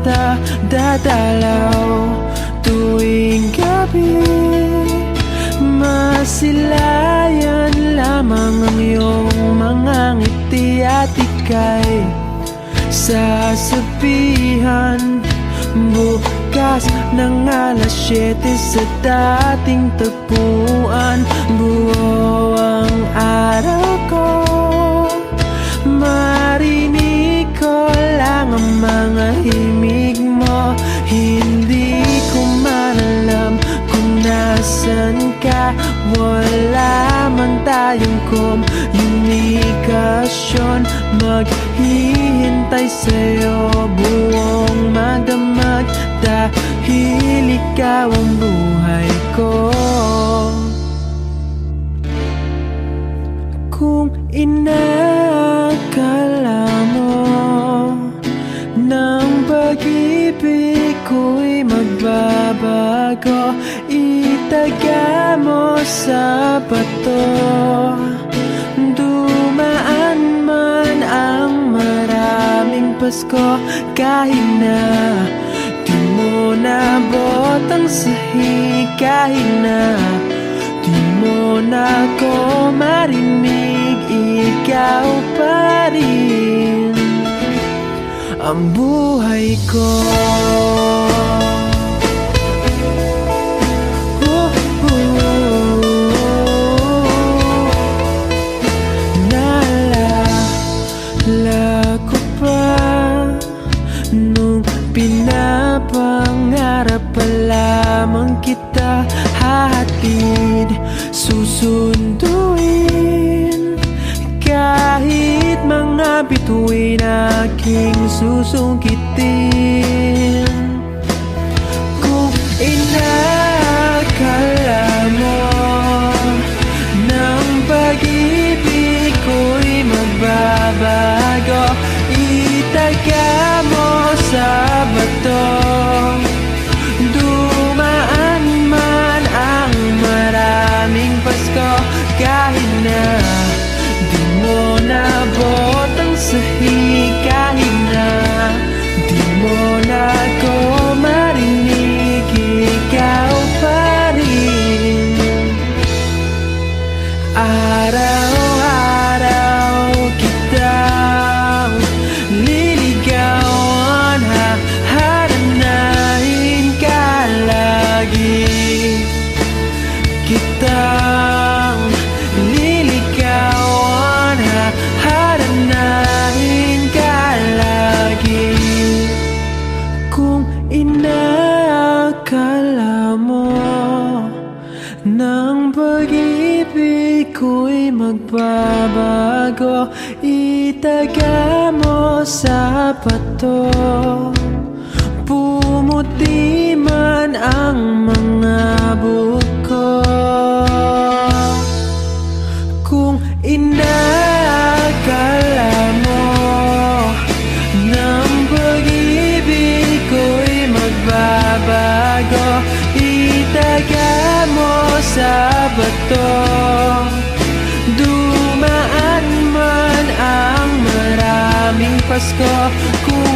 kita dadalaw tuwing gabi. Masilayan lamang ang iyong mga ngiti at ika'y sasabihan bukas ng alas 7 sa dating tagpuan. Buo ang araw ko, marinig ko lang ang mga himig mo. Hindi ko man alam kung nasan ka, wala man tayong komunikasyon. Maghihintay sa'yo buong magdamag dahil ikaw ang buhay ko. Kung inakala mo ng pag-ibig ko'y magbabago, itaga mo sa bato. Dumaan man ang maraming Pasko, kahit na di mo nabot ang sahig, kahit na di mo na ako marinig, ikaw pa rin ang buhay ko. Naalala ko pa nung pinapangarap pa lamang kita, hahatid, susunduin, kahit mga bituin aking susungkitin. Kung inakala mo ng pag-ibig ko'y magbabago, itaga mo sa bato. Dumaan man ang maraming Pasko, kahit na di mo nabot ang sahig, kahit na di mo na ako marinig, ikaw pa rin. Araw-araw kitang liligawan, haharanahin ka lagi. Kitang liligawan, haharanahin ka lagi. Kung inakala mo ng pag-ibig ko'y magbabago, itaga mo sa bato. Pumuti man ang mga buko. Kung inakala mo ng pag-ibig ko'y magbabago, itaga mo sa bato. Dumaan man ang maraming Pasko, kung